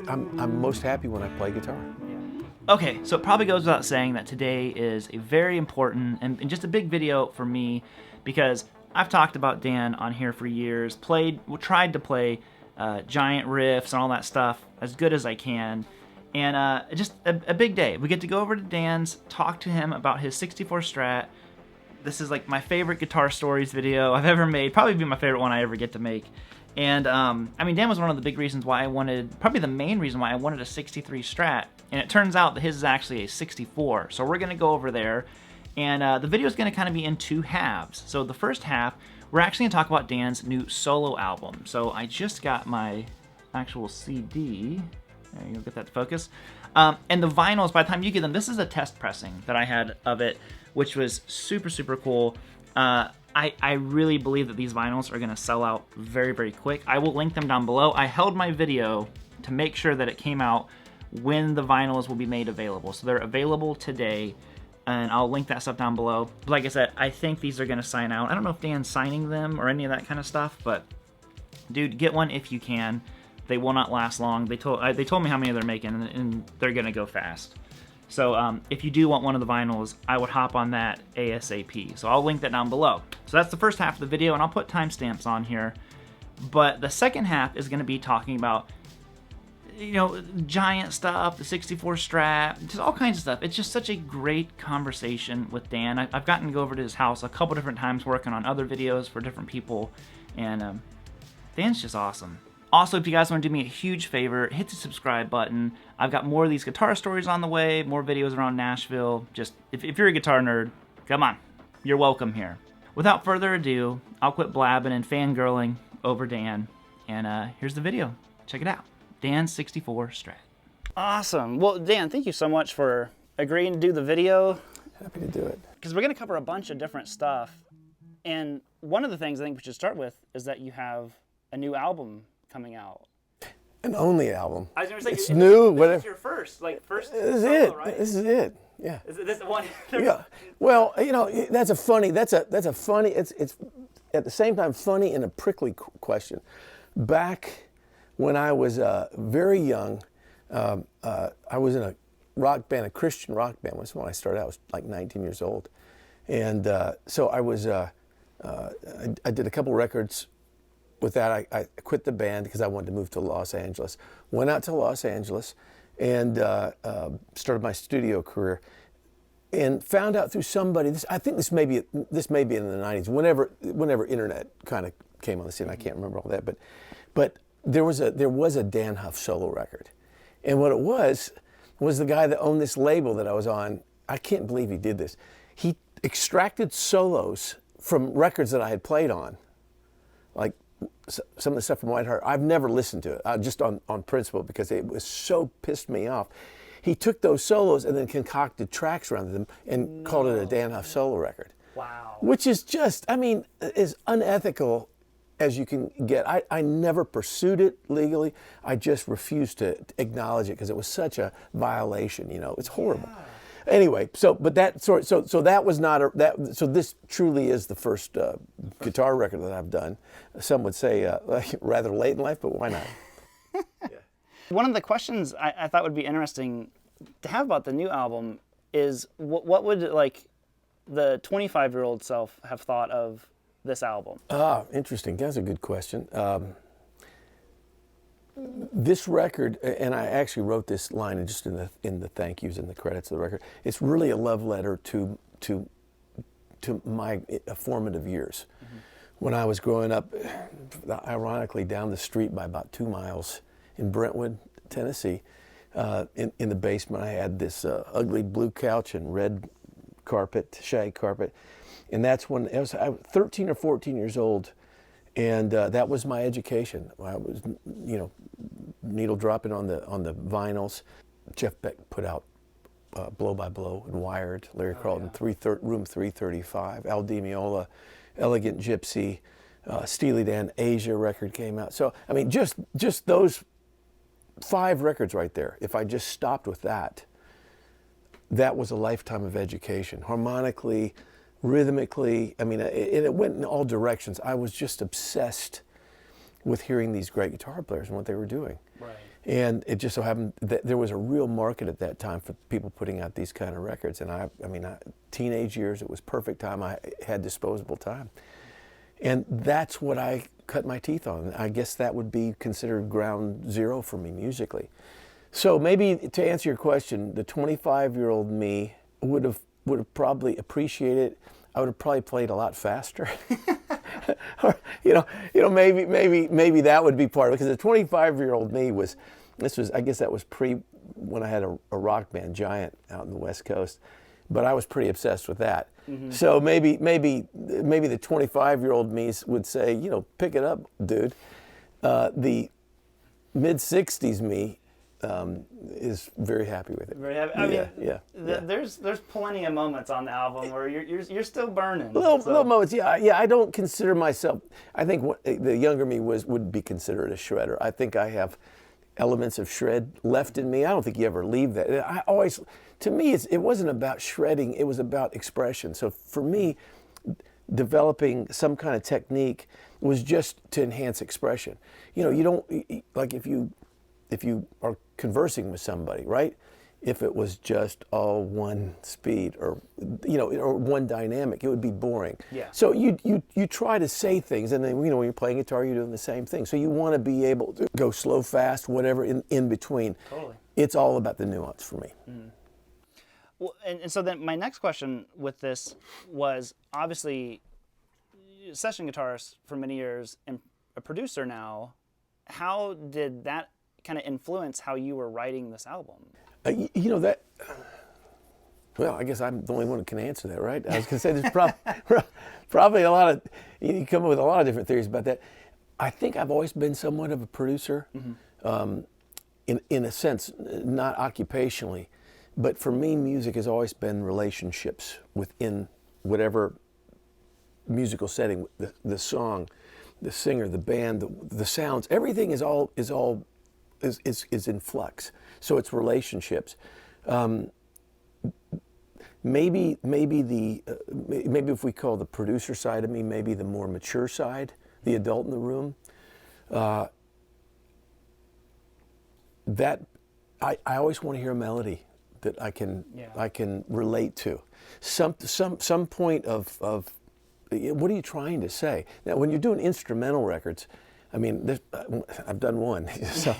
I'm most happy when I play guitar. Okay, so it probably goes without saying that today is a very important and just a big video for me, because I've talked about Dan on here for years, tried to play giant riffs and all that stuff as good as I can, and just a big day. We get to go over to Dan's, talk to him about his 64 Strat. This is like my favorite guitar stories video I've ever made, probably be my favorite one I ever get to make. And I mean, Dan was one of the big reasons why I wanted, probably the main reason why I wanted a 63 Strat. And it turns out that his is actually a 64. So we're going to go over there. And the video is going to kind of be in two halves. So the first half, we're actually going to talk about Dan's new solo album. So I just got my actual CD. There you go, get that to focus. And the vinyls, by the time you get them, this is a test pressing that I had of it, which was super, super cool. I really believe that these vinyls are going to sell out very, very quick. I will link them down below. I held my video to make sure that it came out when the vinyls will be made available. So they're available today, and I'll link that stuff down below. But like I said, I think these are going to sign out. I don't know if Dan's signing them or any of that kind of stuff, but dude, get one if you can. They will not last long. They told me how many they're making, and they're going to go fast. So if you do want one of the vinyls, I would hop on that ASAP. So I'll link that down below. So that's the first half of the video, and I'll put timestamps on here. But the second half is going to be talking about, you know, giant stuff, the 64 Strat, just all kinds of stuff. It's just such a great conversation with Dan. I've gotten to go over to his house a couple different times working on other videos for different people, and Dan's just awesome. Also, if you guys want to do me a huge favor, hit the subscribe button. I've got more of these guitar stories on the way, more videos around Nashville. Just, if you're a guitar nerd, come on, you're welcome here. Without further ado, I'll quit blabbing and fangirling over Dan, and here's the video. Check it out. Dan's 64 Strat. Awesome. Well, Dan, thank you so much for agreeing to do the video. Happy to do it. Because we're going to cover a bunch of different stuff, and one of the things I think we should start with is that you have a new album coming out. An only album. I was going to say, it's new. This is your first This solo, is it. right? This is it. Yeah. Is this the one? Yeah. Well, you know, that's a funny. It's at the same time funny and a prickly question. Back when I was very young, I was in a rock band, a Christian rock band. Was when I started. I was like 19 years old, and so I was. I did a couple records. With that, I quit the band because I wanted to move to Los Angeles. Went out to Los Angeles and started my studio career. And found out through somebody. I think this may be in the 90s. Whenever internet kind of came on the scene, I can't remember all that. But there was a Dan Huff solo record, and what it was the guy that owned this label that I was on. I can't believe he did this. He extracted solos from records that I had played on, like some of the stuff from White Heart. I've never listened to it, just on principle, because it was so pissed me off. He took those solos and then concocted tracks around them and called it a Dan Huff solo record. Wow. Which is just, I mean, as unethical as you can get. I never pursued it legally. I just refused to acknowledge it because it was such a violation, you know. It's horrible. Yeah. Anyway, so that was not so this truly is the first guitar record that I've done. Some would say rather late in life, but why not? Yeah. One of the questions I thought would be interesting to have about the new album is what would like the 25-year-old self have thought of this album? Interesting. That's a good question. This record, and I actually wrote this line just in the thank yous and the credits of the record. It's really a love letter to my formative years. Mm-hmm. When I was growing up, ironically down the street by about 2 miles in Brentwood, Tennessee, in the basement, I had this ugly blue couch and red carpet, shag carpet, and that's when I was 13 or 14 years old. And that was my education. I was, you know, needle dropping on the vinyls. Jeff Beck put out Blow by Blow and Wired. Larry Carlton, Room 335. Al Di Meola, Elegant Gypsy. Steely Dan, Asia record came out. So I mean, just those 5 records right there. If I just stopped with that, that was a lifetime of education. Harmonically, rhythmically, I mean, it went in all directions. I was just obsessed with hearing these great guitar players and what they were doing. Right. And it just so happened that there was a real market at that time for people putting out these kind of records. And teenage years, it was perfect time. I had disposable time. And that's what I cut my teeth on. I guess that would be considered ground zero for me musically. So maybe to answer your question, the 25-year-old me would have probably appreciated it. I would have probably played a lot faster. Or, maybe that would be part of it, because the 25-year-old me I guess that was when I had a rock band, Giant, out in the West Coast, but I was pretty obsessed with that. Mm-hmm. So maybe the 25-year-old me would say, pick it up, dude. The mid-60s me is very happy with it. Very happy. There's plenty of moments on the album where you're still burning. Little moments, yeah. I don't consider myself. I think the younger me would be considered a shredder. I think I have elements of shred left in me. I don't think you ever leave that. To me, it wasn't about shredding. It was about expression. So for me, developing some kind of technique was just to enhance expression. You don't, like if you are conversing with somebody, right? If it was just all one speed or one dynamic, it would be boring. Yeah. So you try to say things, and then when you're playing guitar, you're doing the same thing. So you want to be able to go slow, fast, whatever in between. Totally. It's all about the nuance for me. Mm. Well, and so then my next question with this was, obviously, session guitarist for many years and a producer now. How did that kind of influence how you were writing this album? Well, I guess I'm the only one who can answer that, right? I was going to say there's probably a lot of, you come up with a lot of different theories about that. I think I've always been somewhat of a producer, in a sense, not occupationally, but for me, music has always been relationships within whatever musical setting, the song, the singer, the band, the sounds, everything is in flux. So it's relationships. Maybe if we call the producer side of me, maybe the more mature side, the adult in the room. That I always want to hear a melody that I can relate to. Some point of what are you trying to say? Now, when you're doing instrumental records, I've done one. So,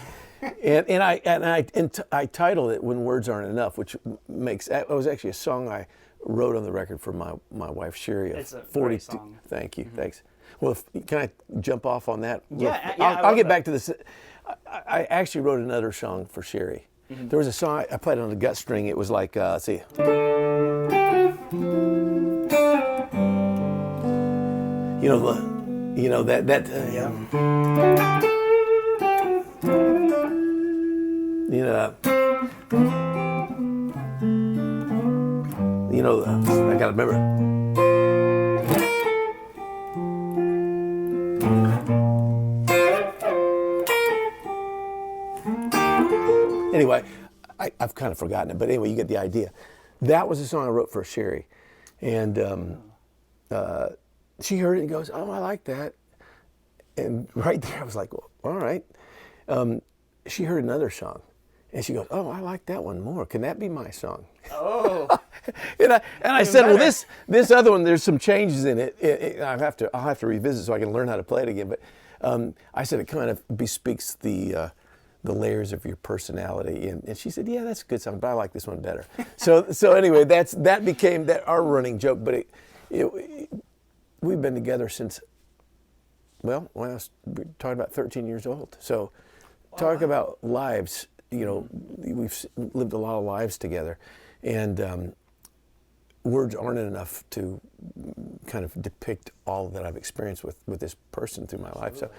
and I titled it "When Words Aren't Enough," which it was actually a song I wrote on the record for my wife Sherry. It's a great song. Thank you. Thanks. Well, can I jump off on that? Yeah, I'll get back to this. I actually wrote another song for Sherry. Mm-hmm. There was a song I played on the gut string. It was like, let's see. I gotta remember. Anyway, I've kind of forgotten it, but anyway, you get the idea. That was a song I wrote for Sherry, and she heard it and goes, "Oh, I like that." And right there, I was like, "Well, all right." She heard another song, and she goes, "Oh, I like that one more. Can that be my song?" Oh. and I said, "Well, this other one, there's some changes in it. I'll have to revisit so I can learn how to play it again." But I said it kind of bespeaks the layers of your personality, and she said, "Yeah, that's a good song, but I like this one better." So anyway, that became our running joke. But we've been together since, well, when I was talking about 13 years old. So talk about lives. We've lived a lot of lives together, and words aren't enough to kind of depict all that I've experienced with this person through my life. So.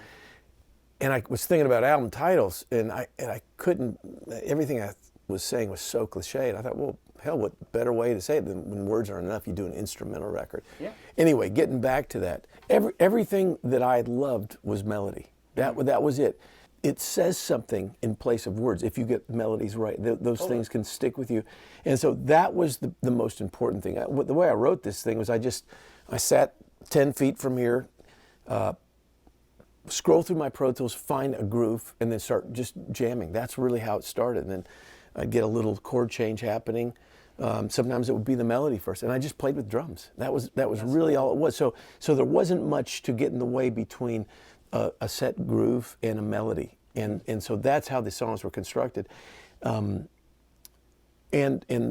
And I was thinking about album titles, and I couldn't. Everything I was saying was so cliche, and I thought, well, hell, what better way to say it than when words aren't enough? You do an instrumental record. Yeah. Anyway, getting back to that, everything that I loved was melody. That was it. It says something in place of words if you get melodies right. Those things can stick with you, and so that was the most important thing. The way I wrote this thing was I sat 10 feet from here. scroll through my Pro Tools, find a groove, and then start just jamming. That's really how it started. And then I'd get a little chord change happening. Sometimes it would be the melody first, and I just played with drums. That was really all it was. So there wasn't much to get in the way between a set groove and a melody, and so that's how the songs were constructed. And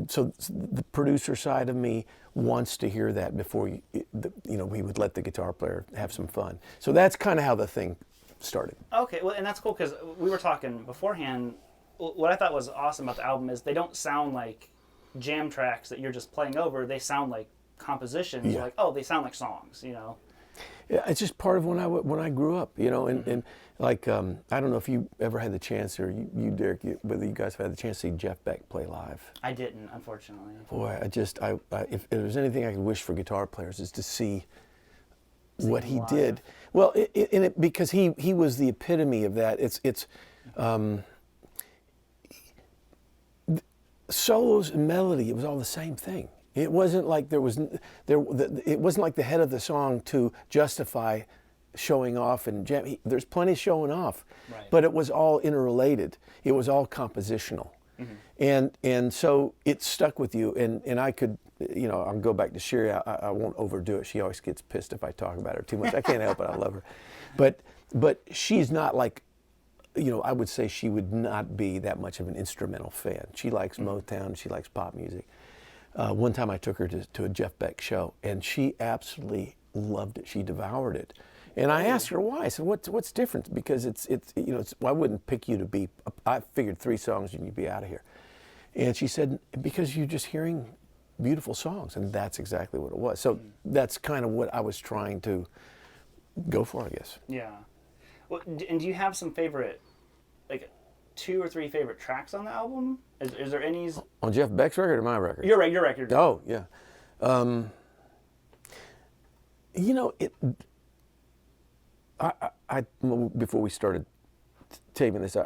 so the producer side of me wants to hear that before we would let the guitar player have some fun. So that's kind of how the thing started. Okay, well, and that's cool because we were talking beforehand. What I thought was awesome about the album is they don't sound like jam tracks that you're just playing over. They sound like compositions. Yeah. Like, oh, they sound like songs, you know. Yeah, it's just part of when I grew up, you know, and like I don't know if you ever had the chance, or you Derek, whether you guys have had the chance to see Jeff Beck play live. I didn't, unfortunately. Boy, if there's anything I could wish for guitar players is to see what he live. did. Well, because he was the epitome of that. Solos and melody, it was all the same thing. It wasn't like it wasn't like the head of the song to justify showing off and jam. There's plenty of showing off, Right. but it was all interrelated. It was all compositional, and so it stuck with you. And I could, I'll go back to Sherry. I won't overdo it. She always gets pissed if I talk about her too much. I can't help it. I love her, but she's not like. I would say she would not be that much of an instrumental fan. She likes Motown, she likes pop music. One time I took her to a Jeff Beck show, and she absolutely loved it. She devoured it. And I asked her why. I said, what's different? Because I wouldn't pick you to be, I figured 3 songs and you'd be out of here. And she said, because you're just hearing beautiful songs, and that's exactly what it was. So that's kind of what I was trying to go for, I guess. Yeah. Well, and do you have some favorite, like 2 or 3 favorite tracks on the album? Is there any? On Jeff Beck's record or my record? Your record. Oh, yeah. Before we started taping this,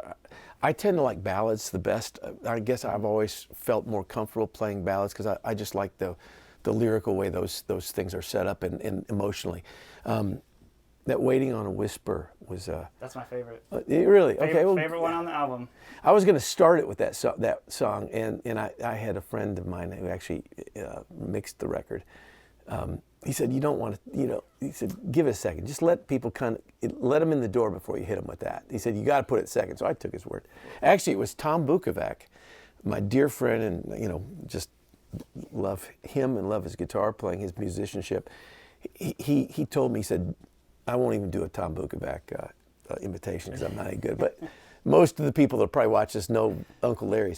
I tend to like ballads the best. I guess I've always felt more comfortable playing ballads because I just like the lyrical way those things are set up and emotionally. That Waiting on a Whisper was That's my favorite. Really? Okay. Well, favorite one on the album. I was going to start it with that song, and I had a friend of mine who actually mixed the record. He said, you don't want to, he said, give it a second. Just let people let them in the door before you hit them with that. He said, you got to put it second. So I took his word. Actually, it was Tom Bukovac, my dear friend, and, just love him and love his guitar playing, his musicianship. He told me, he said, I won't even do a Tom Bukovac imitation because I'm not any good. But most of the people that probably watch this know Uncle Larry.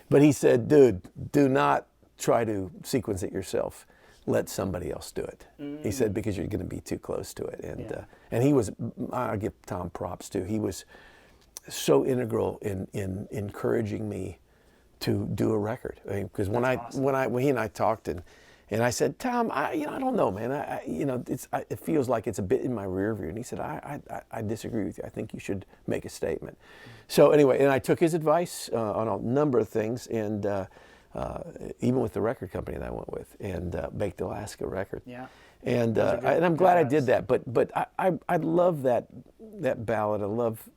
But he said, dude, do not try to sequence it yourself. Let somebody else do it. He said, because you're going to be too close to it. And he was, I give Tom props too. He was so integral in encouraging me to do a record. Because when he and I talked and I said, Tom, I don't know, man. It feels like it's a bit in my rear view. And he said, I disagree with you. I think you should make a statement. So anyway, and I took his advice on a number of things, and even with the record company that I went with, and Baked Alaska record. Yeah. And I'm glad I did that. But I love that ballad. I love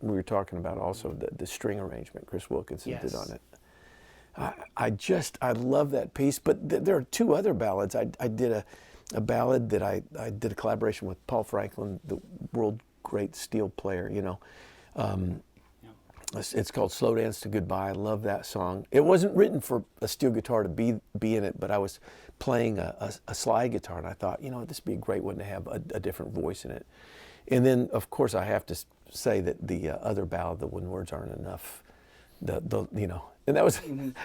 we were talking about also the string arrangement Chris Wilkinson did on it. I love that piece, but there are 2 other ballads. I did a ballad that I did a collaboration with Paul Franklin, the world great steel player, It's called Slow Dance to Goodbye. I love that song. It wasn't written for a steel guitar to be in it, but I was playing a slide guitar, and I thought, this would be a great one to have a different voice in it. And then, of course, I have to say that the other ballad, the When Words Aren't Enough, and that was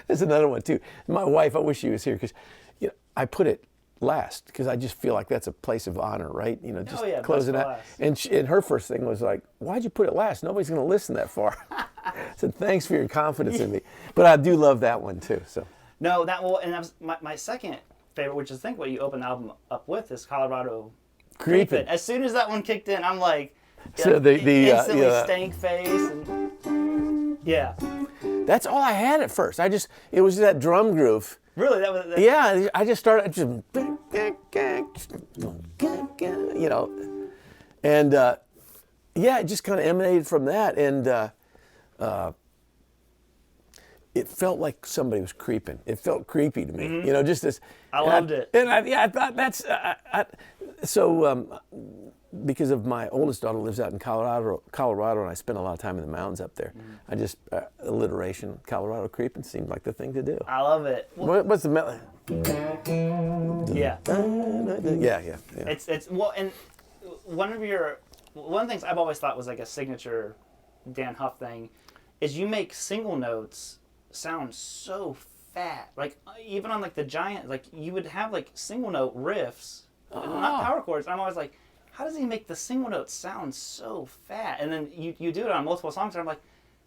that's another one too. My wife, I wish she was here because I put it last because I just feel like that's a place of honor, right? Just closing out. And her first thing was like, "Why'd you put it last? Nobody's going to listen that far." I said, "Thanks for your confidence in me," but I do love that one too. So no, and that was my second favorite, which is I think what you open the album up with is Colorado Creepin'. As soon as that one kicked in, I'm like, instantly stank face and yeah. That's all I had at first. It was that drum groove. Really? That was. Yeah, I just started and yeah, it just kind of emanated from that, and it felt like somebody was creeping. It felt creepy to me, you know, just this. I loved it. And I thought that's because of my oldest daughter lives out in Colorado, and I spend a lot of time in the mountains up there. I just alliteration, Colorado creeping seemed like the thing to do. I love it. Well, What's the melody? yeah. Yeah. It's well, and one of the things I've always thought was like a signature Dan Huff thing is you make single notes sound so fat. Like even on like the Giant, like you would have like single note riffs, not power chords. I'm always like, how does he make the single notes sound so fat? And then you do it on multiple songs, and I'm like,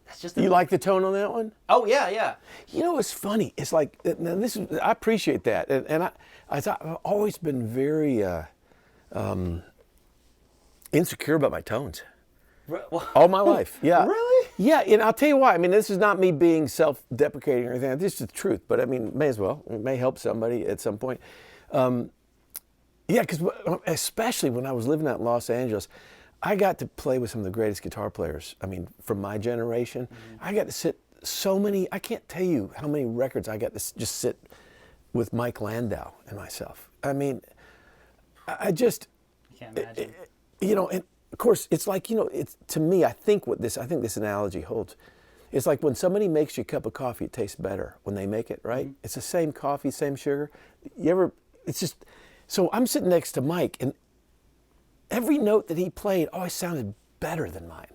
that's just. You like the tone on that one? Oh yeah. You know, it's funny. It's like now I appreciate that, and I've always been very insecure about my tones. All my life, yeah. Really? Yeah, and I'll tell you why. I mean, this is not me being self-deprecating or anything. This is the truth, but I mean, may as well. It may help somebody at some point. Yeah, because especially when I was living out in Los Angeles, I got to play with some of the greatest guitar players. I mean, from my generation. I got to sit I can't tell you how many records I got to just sit with Mike Landau and myself. I mean, I just, Can't imagine. you know, and of course, it's like, you know, it's to me, I think this analogy holds. It's like when somebody makes you a cup of coffee, it tastes better when they make it, right? It's the same coffee, same sugar. It's just, so I'm sitting next to Mike, and every note that he played always sounded better than mine.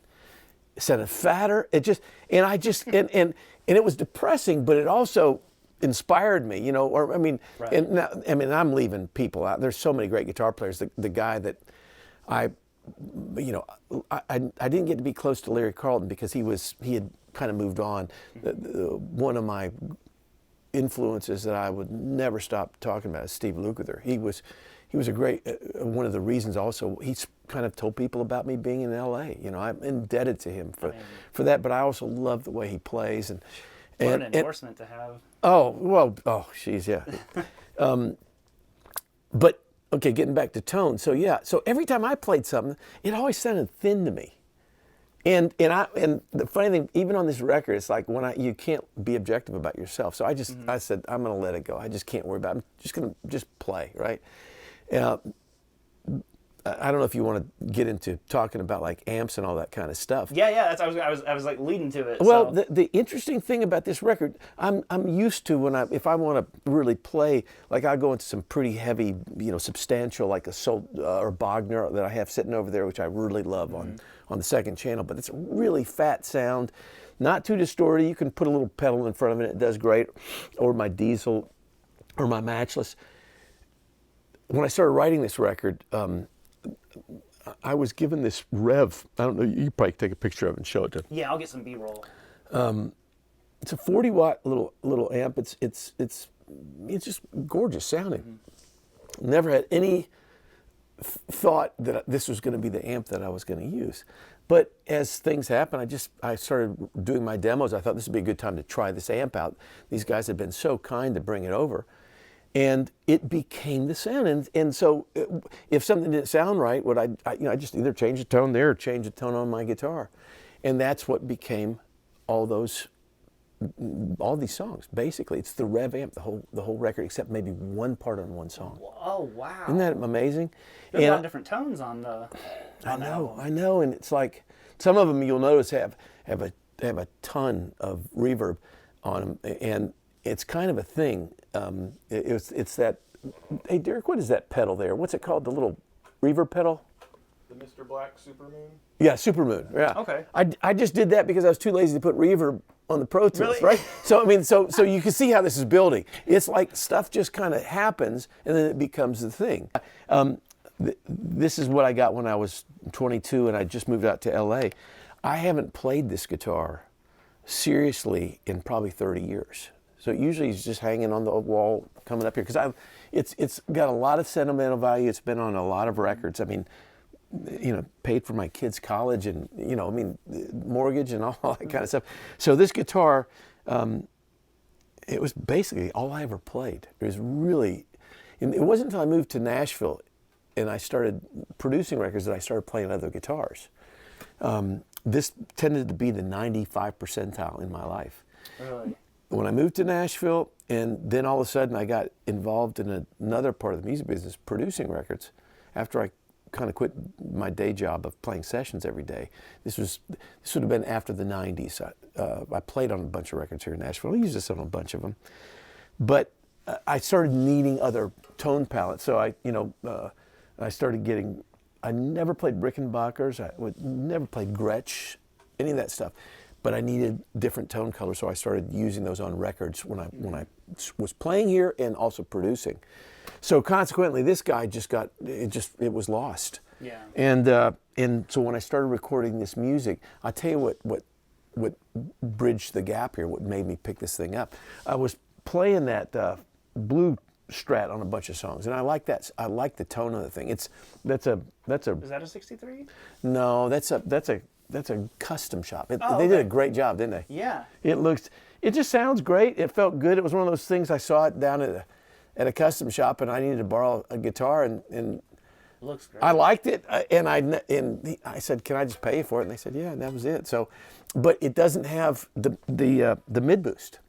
It sounded fatter. And it was depressing, but it also inspired me, you know, or I mean, Right. and now, I mean, I'm leaving people out. There's so many great guitar players. The guy that I didn't get to be close to Larry Carlton because he had kind of moved on. One of my influences that I would never stop talking about is Steve Lukather. He was a great, one of the reasons also, he's kind of told people about me being in LA. You know, I'm indebted to him for that, but I also love the way he plays. What an endorsement to have. Geez, yeah. But, okay, getting back to tone. So yeah, so every time I played something, it always sounded thin to me. And the funny thing, even on this record, it's like you can't be objective about yourself. So I said, I'm going to let it go. I just can't worry about it. I'm just going to play, right? I don't know if you want to get into talking about like amps and all that kind of stuff. Yeah. That's I was like leading to it. Well, so. the interesting thing about this record, I'm used to if I want to really play, like I go into some pretty heavy, you know, substantial, like a or Bogner that I have sitting over there, which I really love on the second channel. But it's a really fat sound, not too distorted. You can put a little pedal in front of it; it does great. Or my Diesel, or my Matchless. When I started writing this record, I was given this Rev. I don't know. You probably take a picture of it and show it to. Yeah, I'll get some B-roll. It's a 40-watt little amp. It's just gorgeous sounding. Never had any thought that this was going to be the amp that I was going to use. But as things happen, I started doing my demos. I thought this would be a good time to try this amp out. These guys had been so kind to bring it over. And it became the sound. And so if something didn't sound right, I just either change the tone there or change the tone on my guitar. And that's what became all these songs. Basically, it's the Rev amp, the whole record, except maybe one part on one song. Oh, wow. Isn't that amazing? There's a lot of different tones on the album. I know, and it's like some of them you'll notice have a ton of reverb on them, and it's kind of a thing. It's that. Hey, Derek, what is that pedal there? What's it called? The little reverb pedal? The Mr. Black Supermoon? Yeah, Supermoon. Yeah. Okay. I just did that because I was too lazy to put reverb on the Pro Tools, Really? right? So I mean, so you can see how this is building. It's like stuff just kind of happens, and then it becomes the thing. This is what I got when I was 22, and I just moved out to LA. I haven't played this guitar seriously in probably 30 years. So usually it's just hanging on the wall, coming up here, because it's got a lot of sentimental value. It's been on a lot of records. I mean, you know, paid for my kids' college, and you know, I mean, mortgage and all that kind of stuff. So this guitar, it was basically all I ever played. It was really, and it wasn't until I moved to Nashville and I started producing records that I started playing other guitars. this tended to be the 95 percentile in my life. Really? When I moved to Nashville, and then all of a sudden I got involved in another part of the music business, producing records, after I kind of quit my day job of playing sessions every day. This would have been after the 90s. I played on a bunch of records here in Nashville. I used this on a bunch of them. But I started needing other tone palettes. So I started getting, I never played Rickenbackers. I never played Gretsch, any of that stuff. But I needed different tone colors, so I started using those on records when I was playing here and also producing. So consequently, this guy it was lost. Yeah. And so when I started recording this music, I'll tell you what bridged the gap here, what made me pick this thing up. I was playing that blue Strat on a bunch of songs, and I like that. I like the tone of the thing. That's a. Is that a 63? No, that's a custom shop. Oh, they did a okay. great job, didn't they? Yeah. It just sounds great. It felt good. It was one of those things I saw it down at a custom shop, and I needed to borrow a guitar, and Looks great. I liked it, and I said, "Can I just pay you for it?" And they said, "Yeah," and that was it. So, but it doesn't have the mid boost.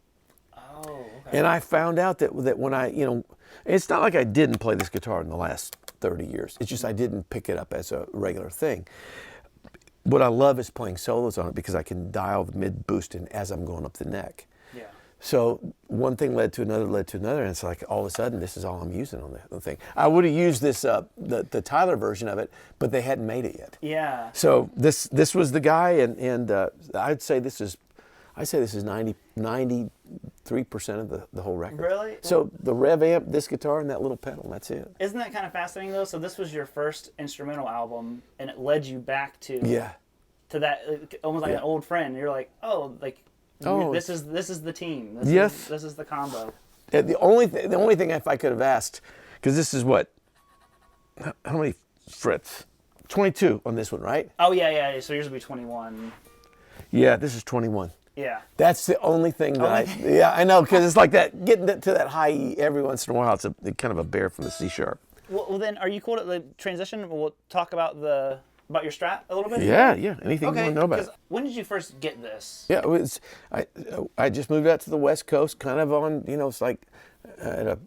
Oh, okay. And I found out that when it's not like I didn't play this guitar in the last 30 years. It's just I didn't pick it up as a regular thing. What I love is playing solos on it because I can dial the mid boost in as I'm going up the neck. Yeah. So one thing led to another, and it's like all of a sudden this is all I'm using on the thing. I would have used this the Tyler version of it, but they hadn't made it yet. Yeah. So this was the guy, and I'd say this is 93% of the whole record. Really? So the rev amp, this guitar, and that little pedal, that's it. Isn't that kind of fascinating though? So this was your first instrumental album, and it led you back to that almost like Yeah. an old friend. You're like, Oh, this is the team. This is the combo. The only thing if I could have asked, because this is what, how many frets? 22 on this one, right? Oh yeah. So yours would be 21. Yeah, this is 21. Yeah. That's the only thing that I know, because it's like that, getting to that high E every once in a while, it's kind of a bear from the C sharp. Well, then, are you cool at the transition? We'll talk about your Strat a little bit. Yeah, anything you Okay. want to know about it. 'Cause when did you first get this? Yeah, it was. I just moved out to the West Coast, kind of on. It's like I had a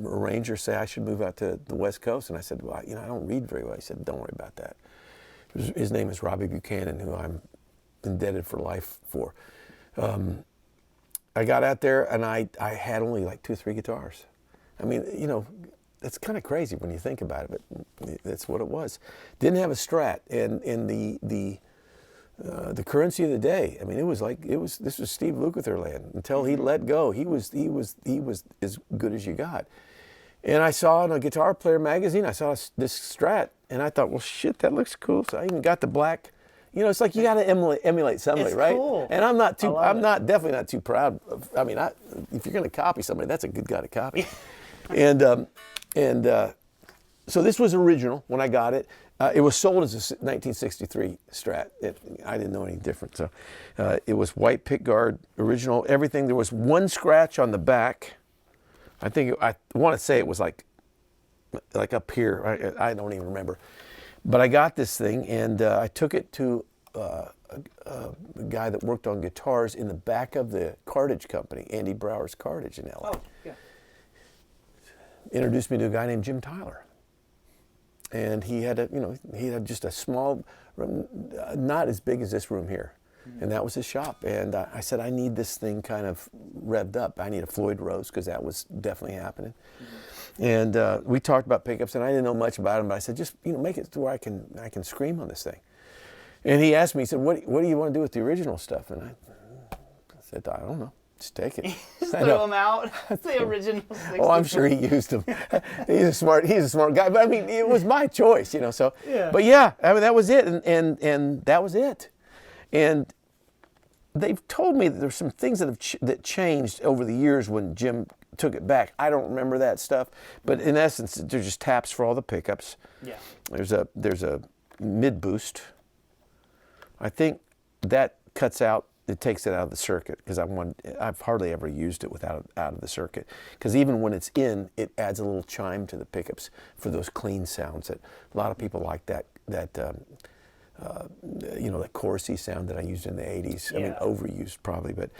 arranger say I should move out to the West Coast, and I said, well, I don't read very well. He said, don't worry about that. His name is Robbie Buchanan, who I'm indebted for life for. I got out there, and I had only like 2 or 3 guitars. I mean, that's kind of crazy when you think about it, but that's what it was. Didn't have a Strat, and the currency of the day. I mean, this was Steve Lukather land. Until he let go, he was as good as you got. And I saw in a Guitar Player magazine, I saw this Strat, and I thought, well, shit, that looks cool. So I even got the black. It's like you got to emulate somebody, It's right? cool. And I'm definitely not too proud of. I mean, if you're going to copy somebody, that's a good guy to copy. So this was original when I got it. It was sold as a 1963 Strat. I didn't know any different. So it was white pickguard, original, everything. There was one scratch on the back. I want to say it was like up here. I don't even remember. But I got this thing, and I took it to a guy that worked on guitars in the back of the cartage company, Andy Brower's Cartage in LA. Oh, yeah. Introduced me to a guy named Jim Tyler. And he had just a small room, not as big as this room here. Mm-hmm. And that was his shop. And I said, I need this thing kind of revved up. I need a Floyd Rose, because that was definitely happening. Mm-hmm. And we talked about pickups, and I didn't know much about them, but I said, just make it to where I can scream on this thing. And he asked me, he said, what do you want to do with the original stuff? And I said, I don't know. Just take it. Just throw them out. The original. Oh, I'm sure he used them. He's a smart guy. But I mean, it was my choice, So, yeah. But yeah, I mean, that was it, and that was it. And they've told me that there's some things that changed over the years when Jim took it back. I don't remember that stuff, but in essence, there's just taps for all the pickups. Yeah. There's a mid boost. I think that cuts out. It takes it out of the circuit, because I've hardly ever used it without out of the circuit. Because even when it's in, it adds a little chime to the pickups for those clean sounds. That a lot of people like that the chorusy sound that I used in the 80s. I mean, Yeah. overused probably, but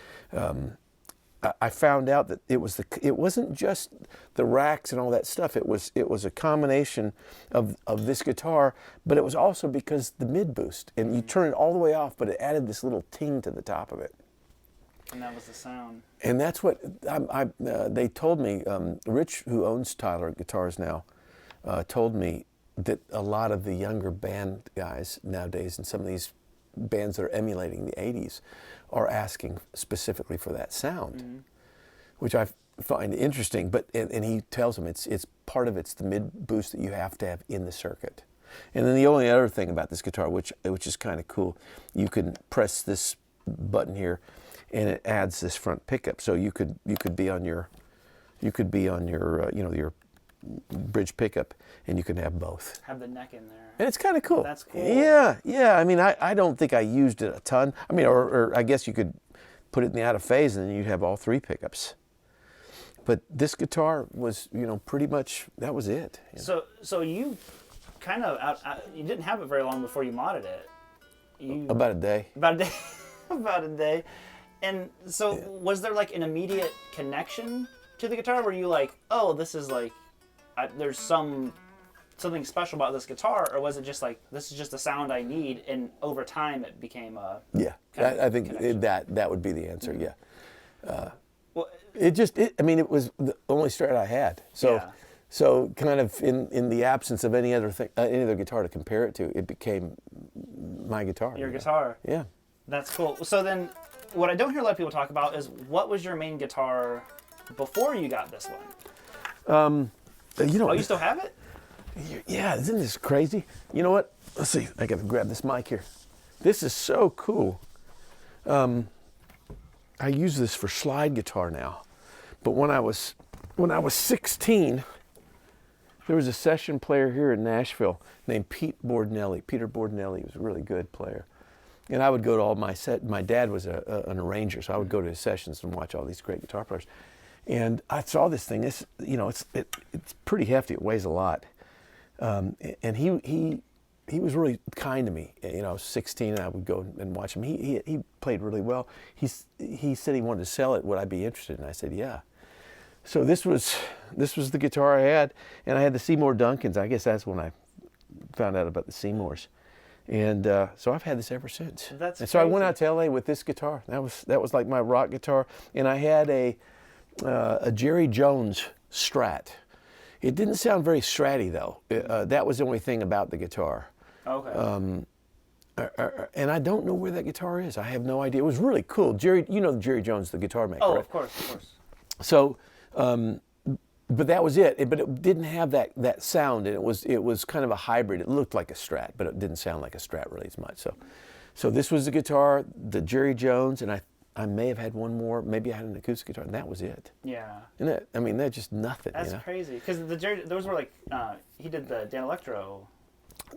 I found out that it wasn't just the racks and all that stuff. It was a combination of this guitar, but it was also because the mid boost, and you turn it all the way off, but it added this little ting to the top of it. And that was the sound. And that's what they told me. Rich, who owns Tyler Guitars now, told me that a lot of the younger band guys nowadays, and some of these bands that are emulating the 80s, are asking specifically for that sound, which I find interesting. But and he tells them it's part of it's the mid boost that you have to have in the circuit. And then the only other thing about this guitar, which is kind of cool, you can press this button here, and it adds this front pickup. So you could be on your your bridge pickup, and you can have both. Have the neck in there. And it's kind of cool. That's cool. Yeah. I mean, I don't think I used it a ton. I mean, or I guess you could put it in the out of phase, and then you'd have all three pickups. But this guitar was, pretty much that was it. So you kind of you didn't have it very long before you modded it. About a day. About a day. About a day. And so was there like an immediate connection to the guitar? Were you like, oh, this is like, there's something special about this guitar, or was it just like, this is just the sound I need, and over time it became a I think that would be the answer. Mm-hmm. Yeah. well, it was the only Strat I had. So Yeah. so kind of in the absence of any other guitar to compare it to, it became my guitar. your guitar. Yeah. That's cool. So then, what I don't hear a lot of people talk about is, what was your main guitar before you got this one? Oh, you still have it? Yeah, isn't this crazy? You know what? Let's see. I gotta grab this mic here. This is so cool. I use this for slide guitar now, but when I was 16, there was a session player here in Nashville named Peter Bordinelli was a really good player, and I would go to all my My dad was an arranger, so I would go to his sessions and watch all these great guitar players. And I saw this thing. It's pretty hefty. It weighs a lot. And he was really kind to me. I was 16, and I would go and watch him. He played really well. He said he wanted to sell it. Would I be interested? And I said, yeah. So this was the guitar I had, and I had the Seymour Duncans. I guess that's when I found out about the Seymours. And so I've had this ever since. That's and so I went crazy. out to LA with this guitar. That was like my rock guitar. And I had a Jerry Jones Strat. It didn't sound very Stratty though. That was the only thing about the guitar. Okay. And I don't know where that guitar is. I have no idea. It was really cool. Jerry Jones, the guitar maker. Oh, right? of course. So, but that was it. But it didn't have that sound, and it was kind of a hybrid. It looked like a Strat, but it didn't sound like a Strat really as much. So this was the guitar, the Jerry Jones, and I may have had one more. Maybe I had an acoustic guitar, and that was it. Yeah. And that's just nothing. That's crazy. Because those were like, he did the Dan Electro.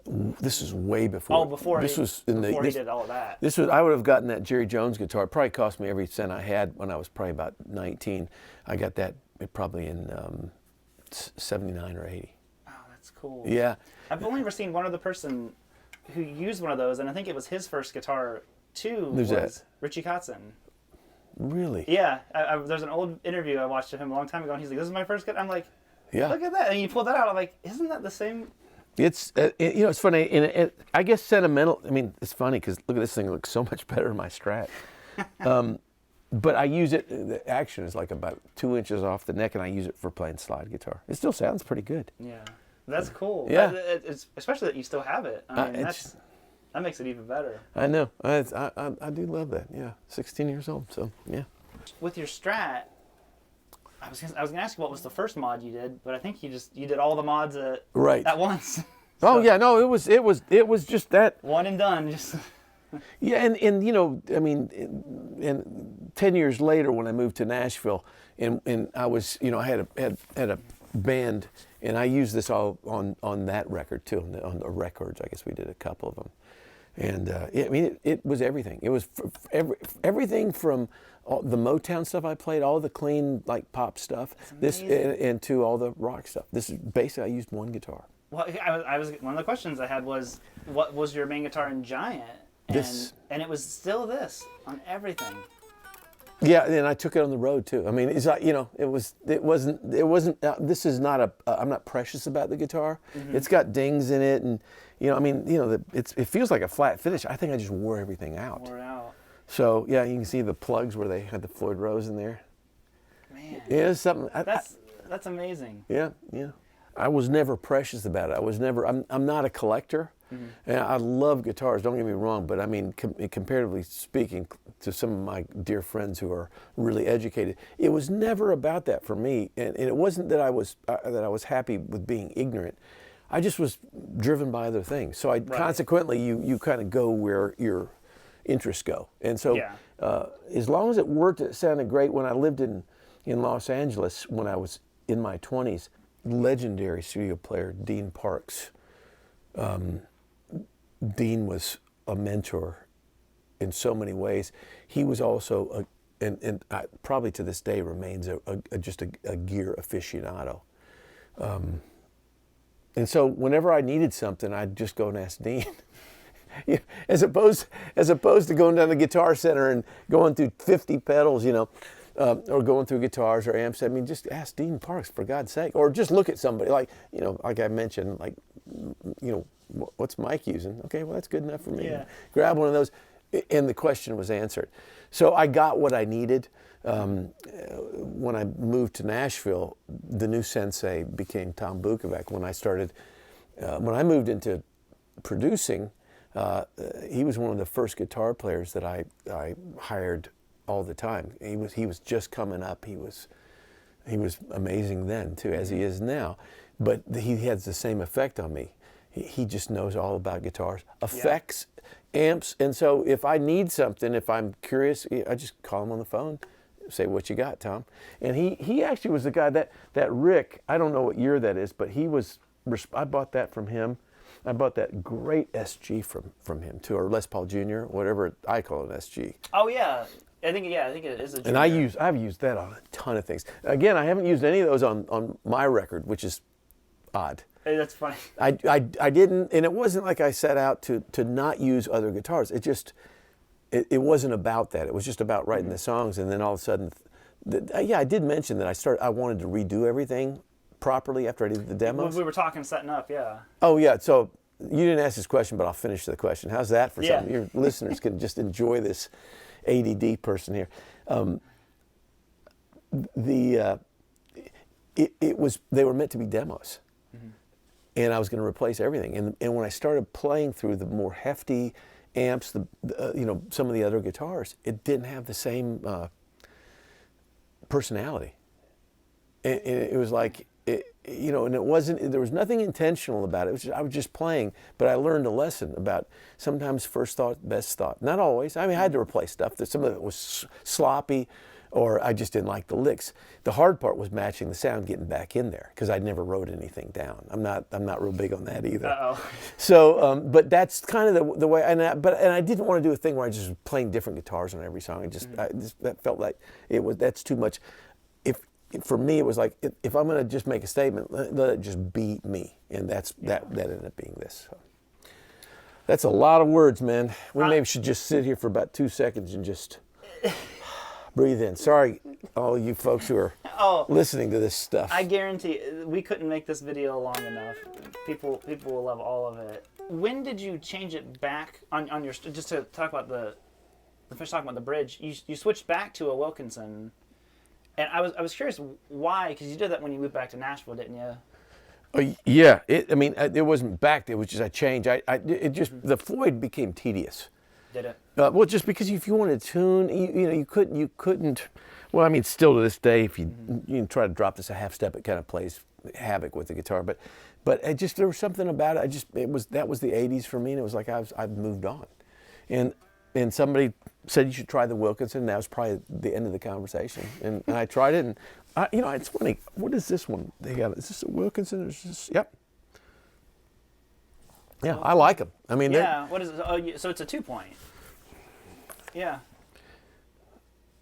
This is way before. Oh, before he did all of that. I would have gotten that Jerry Jones guitar. It probably cost me every cent I had when I was probably about 19. I got that probably in 79 or 80. Oh, that's cool. Yeah. I've only ever seen one other person who used one of those, and I think it was his first guitar too. Who's that? Richie Kotzen. Really? Yeah, there's an old interview I watched of him a long time ago, and he's like, "This is my first guitar." I'm like, Yeah. "Look at that!" And you pulled that out. I'm like, "Isn't that the same?" It's it's funny, and I guess sentimental. I mean, it's funny because look at this thing; it looks so much better than my Strat. But I use it. The action is like about 2 inches off the neck, and I use it for playing slide guitar. It still sounds pretty good. Yeah, that's cool. Yeah. It's, especially that you still have it. I mean, that makes it even better. I know. I do love that. Yeah, 16 years old. So yeah. With your Strat, I was gonna ask you what was the first mod you did, but I think you did all the mods at once. Oh yeah, no, it was just that. One and done. Just Yeah, and I mean, and 10 years later when I moved to Nashville, and I was, I had a band, and I used this all on that record too, on the records. I guess we did a couple of them, and it was everything. It was everything from all the Motown stuff I played, all the clean like pop stuff, and to all the rock stuff. This is basically I used one guitar. Well, I was one of the questions I had was, what was your main guitar in Giant? And it was still this on everything. Yeah, and I took it on the road too. I mean, it's like, you know, it wasn't. This is not a. I'm not precious about the guitar. It's got dings in it, and you know, I mean, you know, it feels like a flat finish. I think I just wore everything out. Wore out. So yeah, you can see the plugs where they had the Floyd Rose in there. Man, Yeah, it's something. that's amazing. Yeah. I was never precious about it. I was never. I'm not a collector. And I love guitars. Don't get me wrong, but I mean, comparatively speaking to some of my dear friends who are really educated, it was never about that for me. And it wasn't that I was happy with being ignorant. I just was driven by other things. So consequently, you kind of go where your interests go. And so, as long as it worked, it sounded great. When I lived in Los Angeles, when I was in my 20s, legendary studio player Dean Parks. Dean was a mentor in so many ways. He was also, probably to this day remains just a gear aficionado. And so whenever I needed something, I'd just go and ask Dean. as opposed to going down to Guitar Center and going through 50 pedals, you know, or going through guitars or amps. I mean, just ask Dean Parks, for God's sake, or just look at somebody like, you know, like I mentioned, like, you know, what's Mike using? Okay, well, that's good enough for me. Yeah. Grab one of those, and the question was answered. So I got what I needed. When I moved to Nashville, the new sensei became Tom Bukovac. When I moved into producing, he was one of the first guitar players that I hired all the time. He was just coming up. He was amazing then too, as he is now. But he has the same effect on me. He just knows all about guitars, effects, amps. And so if I need something, if I'm curious, I just call him on the phone, say, what you got, Tom? And he actually was the guy that Rick, I don't know what year that is, but I bought that from him. I bought that great SG from him too, or Les Paul Jr., whatever I call it, an SG. Oh yeah. I think it is a junior. And I've used that on a ton of things. Again, I haven't used any of those on my record, which is odd. Hey, that's funny. I didn't, and it wasn't like I set out to not use other guitars. It just, it wasn't about that. It was just about writing the songs, and then all of a sudden, I did mention that I wanted to redo everything properly after I did the demos. We were talking setting up, yeah. Oh yeah, so you didn't ask this question, but I'll finish the question. How's that for Yeah. something? Your listeners can just enjoy this ADD person here. They were meant to be demos. And I was going to replace everything. And when I started playing through the more hefty amps, some of the other guitars, it didn't have the same personality. And it was like, and it wasn't. There was nothing intentional about it. I was just playing, but I learned a lesson about sometimes first thought, best thought. Not always. I mean, I had to replace stuff. Some of it was sloppy, or I just didn't like the licks. The hard part was matching the sound, getting back in there, because I never wrote anything down. I'm not real big on that either. Uh-oh. So, but that's kind of the way. And I didn't want to do a thing where I just was playing different guitars on every song. That felt like that's too much. For me, it was like, if I'm going to just make a statement, let it just be me, and that ended up being this. So. That's a lot of words, man. We maybe should just sit here for about 2 seconds and just breathe in. Sorry, all you folks who are listening to this stuff. I guarantee we couldn't make this video long enough. People will love all of it. When did you change it back on your, just to talk about talking about the bridge, you switched back to a Wilkinson. And I was curious why, because you did that when you moved back to Nashville, didn't you? Yeah. It wasn't back. It was just I changed. The Floyd became tedious. Did it? Well, just because if you wanted to tune, you couldn't. Well, I mean, still to this day, if you try to drop this a half step, it kind of plays havoc with the guitar. But there was something about it. That was the '80s for me, and it was like I've moved on, and somebody said you should try the Wilkinson, and that was probably the end of the conversation. And I tried it, and it's funny. What is this one they got? Is this a Wilkinson? Or is this? Yep. Yeah, I like them. I mean, yeah. What is it? Oh, so it's a 2-point. Yeah.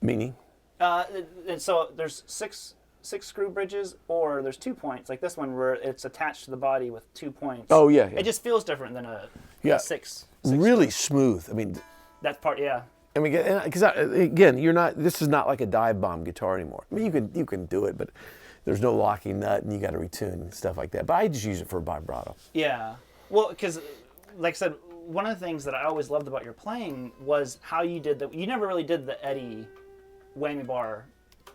Meaning? And so there's six 6 screw bridges, or there's 2 points, like this one where it's attached to the body with 2 points. Oh, yeah. It just feels different than a Yeah. six Really smooth. I mean, That's part, yeah. I mean, because again, you're not. This is not like a dive bomb guitar anymore. I mean, you can do it, but there's no locking nut, and you got to retune and stuff like that. But I just use it for vibrato. Yeah. Well, because, like I said, one of the things that I always loved about your playing was how you did you never really did the Eddie whammy bar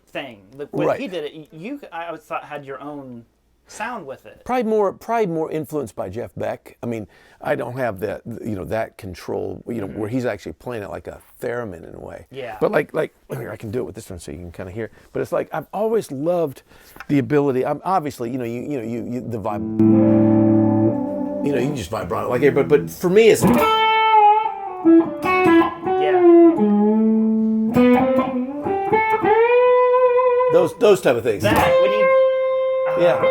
thing. The way Right. he did it, I always thought had your own sound with it. Probably more influenced by Jeff Beck. I mean, I don't have that that control. Where he's actually playing it like a theremin in a way. Yeah. But like here, I can do it with this one so you can kind of hear. But it's like I've always loved the ability. I'm obviously you the vibe. You can just vibrato like here. But for me, it's Yeah. those type of things. That when you. Yeah.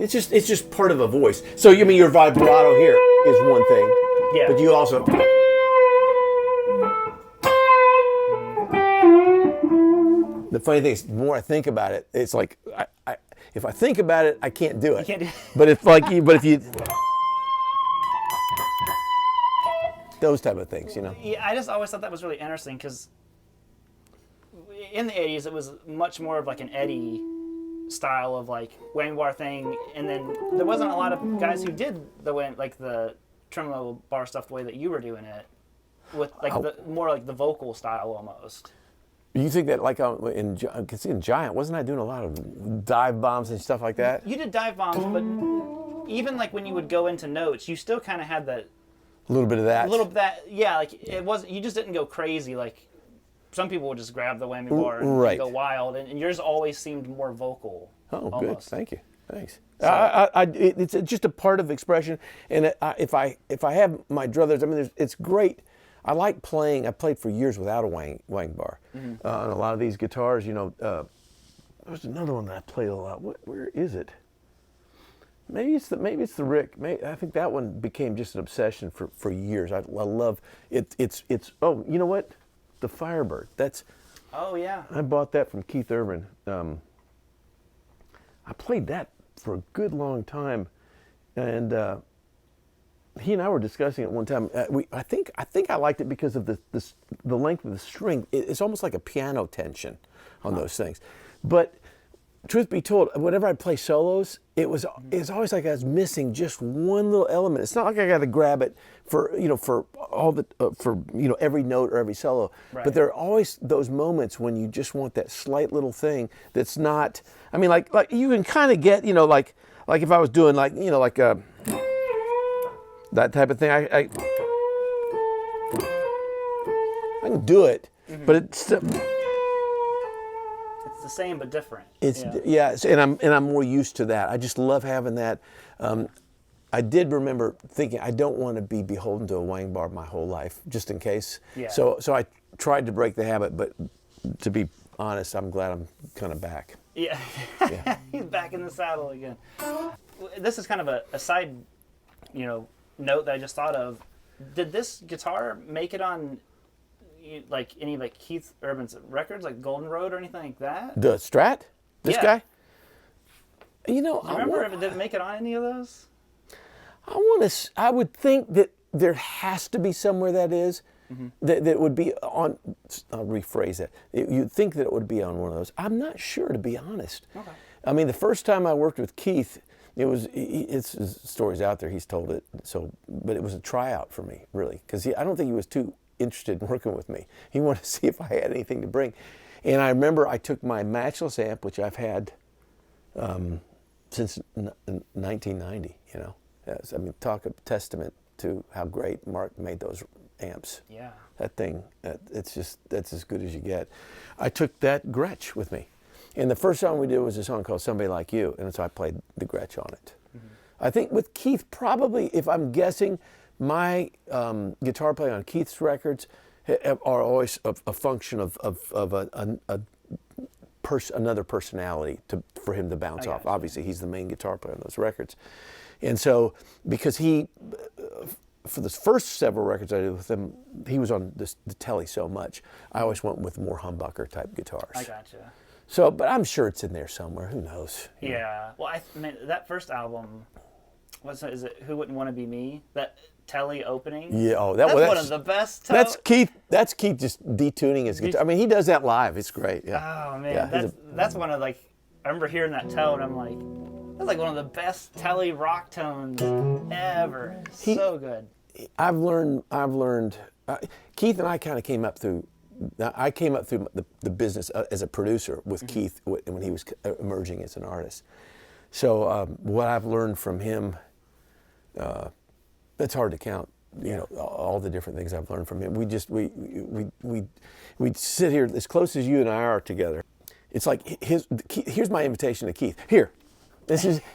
It's just part of a voice. So you mean your vibrato here is one thing. Yeah. But you also the funny thing is, the more I think about it, it's like if I think about it, I can't do it. You can't do But if you those type of things, Yeah, I just always thought that was really interesting because in the 80s it was much more of like an Eddie style of like whammy bar thing, and then there wasn't a lot of guys who did the tremolo bar stuff the way that you were doing it, with like more like the vocal style almost. You think that like in Giant, wasn't I doing a lot of dive bombs and stuff like that? You did dive bombs, but even like when you would go into notes, you still kind of had that A little bit of that. yeah, like it wasn't, you just didn't go crazy like some people would just grab the whammy bar and Right. go wild, and yours always seemed more vocal. Oh, almost. good. Thank you. Thanks. It's just a part of expression, and if I have my druthers, I mean, it's great. I like playing. I played for years without a wang bar on a lot of these guitars. There's another one that I played a lot. Where is it? Maybe it's the Rick. I think that one became just an obsession for years. I love it. It's oh, you know what? The Firebird. Oh yeah. I bought that from Keith Urban. I played that for a good long time, and he and I were discussing it one time. I think I liked it because of the length of the string. It's almost like a piano tension on those things. But truth be told, whenever I'd play solos, it's always like I was missing just one little element. It's not like I got to grab it for all the every note or every solo. Right. But there are always those moments when you just want that slight little thing that's not. I mean, like you can kind of get like if I was doing that type of thing, I can do it, but it's It's the same but different. and I'm more used to that. I just love having that. I did remember thinking I don't want to be beholden to a wang bar my whole life, just in case. Yeah. So I tried to break the habit, but to be honest, I'm glad I'm kind of back. Yeah. He's back in the saddle again. This is kind of a side, note that I just thought of. Did this guitar make it on like any like Keith Urban's records, like Golden Road or anything like that? The Strat? This Yeah. guy? Do you remember if it didn't make it on any of those? I would think that there has to be somewhere that is. That would be on. I'll rephrase that. You'd think that it would be on one of those. I'm not sure, to be honest. Okay. I mean, the first time I worked with Keith, it's his story's out there. He's told it. But it was a tryout for me, really, because I don't think he was too interested in working with me. He wanted to see if I had anything to bring. And I remember I took my matchless amp, which I've had since 1990. I mean, talk a testament to how great Mark made those amps. Yeah. That thing, that's as good as you get. I took that Gretsch with me. And the first song we did was a song called Somebody Like You, and so I played the Gretsch on it. I think with Keith, probably, if I'm guessing, my guitar playing on Keith's records are always a function of another personality for him to bounce off. Obviously, he's the main guitar player on those records. And so, because he, for the first several records I did with him, he was on the telly so much. I always went with more humbucker type guitars. I gotcha. So, but I'm sure it's in there somewhere. Who knows? Yeah. Well, I mean, that first album, is it Who Wouldn't Want to Be Me? That telly opening. Yeah. Oh, That's that's one of the best. That's Keith. That's Keith just detuning his guitar. I mean, he does that live. It's great. Yeah. Oh man, Yeah, that's one of like. I remember hearing that tone. I'm like, that's like one of the best telly rock tones ever. So good. I've learned. Keith and I kind of came up through. I came up through the business as a producer with Keith when he was emerging as an artist. So what I've learned from him, it's hard to count. You know, all the different things I've learned from him. We sit here as close as you and I are together. It's like here's my invitation to Keith. Here,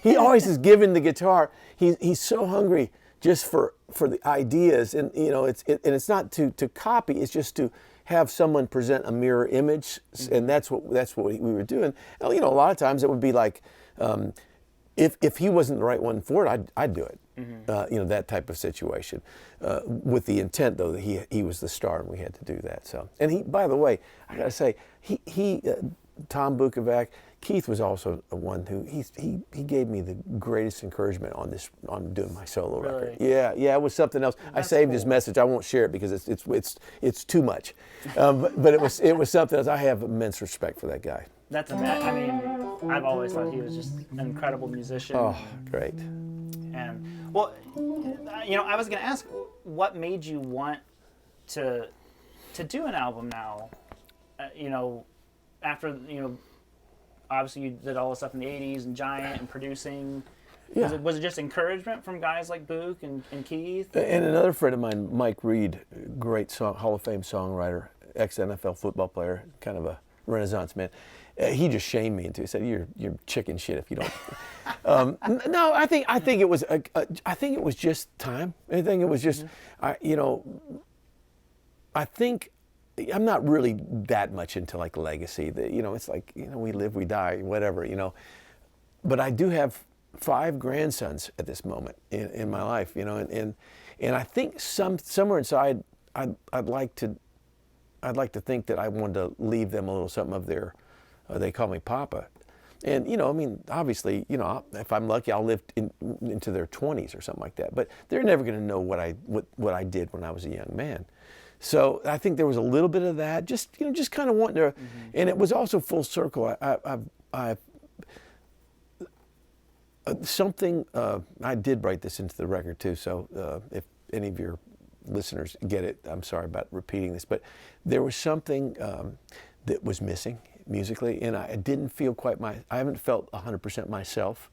he always is giving the guitar. He's so hungry just for the ideas, and you know, it's not to copy. It's just to have someone present a mirror image, and that's what we were doing. You know, a lot of times it would be like, if he wasn't the right one for it, I'd do it. You know, that type of situation, with the intent though that he was the star and we had to do that. So, and he, by the way, I gotta say, Tom Bukovac, Keith was also one who he gave me the greatest encouragement on doing my solo record. Yeah, it was something else. I saved his message. I won't share it because it's too much, but it was something else. I have immense respect for that guy. That's I mean, I've always thought he was just an incredible musician. Oh, great. And well, you know, I was gonna ask, what made you want to do an album now? You know, after, you know, obviously you did all the stuff in the 80s and Giant and producing. Yeah. Was it just encouragement from guys like Book and Keith? And another friend of mine, Mike Reed, great Hall of Fame songwriter, ex-NFL football player, kind of a Renaissance man. He just shamed me into it. He said, "You're chicken shit if you don't." No, I think it was I think it was just time. I think it was just you know, I think I'm not really that much into like legacy. You know, it's like, you know, we live, we die, whatever, you know. But I do have 5 grandsons at this moment in my life, you know, and I think somewhere inside I'd like to think that I wanted to leave them a little something of their. They call me Papa, and you know, I mean, obviously, you know, if I'm lucky, I'll live into their 20s or something like that. But they're never going to know what I did when I was a young man. So I think there was a little bit of that, just kind of wanting to, and it was also full circle. I did write this into the record too. So if any of your listeners get it, I'm sorry about repeating this, but there was something that was missing musically, and I didn't feel I haven't felt 100% myself.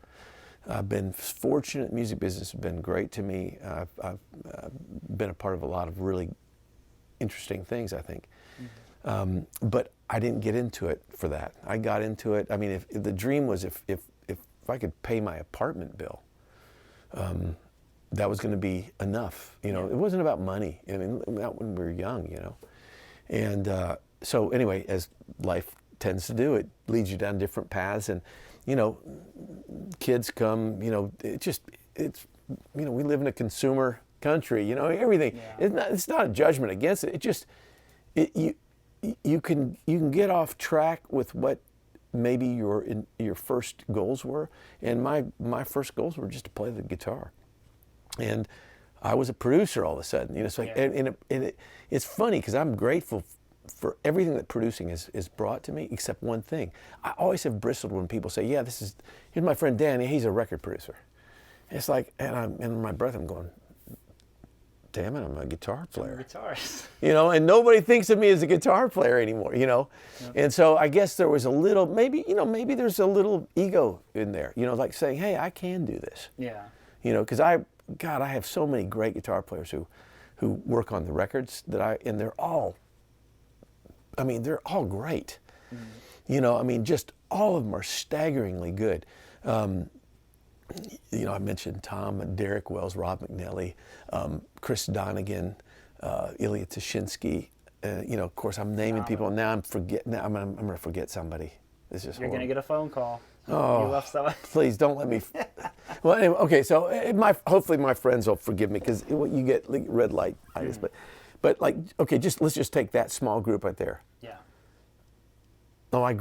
I've been fortunate. Music business has been great to me. I've been a part of a lot of really interesting things, I think. But I didn't get into it for that. I got into it. I mean, if the dream was if I could pay my apartment bill, that was going to be enough. You know, it wasn't about money. I mean, not when we were young, you know. And so anyway, as life tends to do, it leads you down different paths, and you know, kids come. You know, it's you know, we live in a consumer country. You know, everything. Yeah. It's not a judgment against it. It just you can get off track with what maybe your first goals were, and my first goals were just to play the guitar, and I was a producer all of a sudden. You know, so it's funny because I'm grateful for everything that producing has brought to me, except one thing. I always have bristled when people say, "Yeah, here's my friend Dan. He's a record producer." It's like, and I'm in my breath, I'm going, damn it, I'm a guitar player. I'm a guitarist. You know, and nobody thinks of me as a guitar player anymore, you know. Yeah. And so I guess there was a little, maybe there's a little ego in there, you know, like saying, hey, I can do this. Yeah. You know, because I have so many great guitar players who work on the records and they're all great. You know, I mean, just all of them are staggeringly good. You know, I mentioned Tom and Derek Wells, Rob McNally, Chris Donegan, Ilya Tashinsky. You know, of course, I'm naming people, and now I'm going to forget somebody. It's just You're horrible. gonna get a phone call. Oh. You left someone. Please don't let me. Well, anyway, okay. So hopefully my friends will forgive me because you get like, red light itis. But like, okay, let's just take that small group right there. Yeah. Oh, I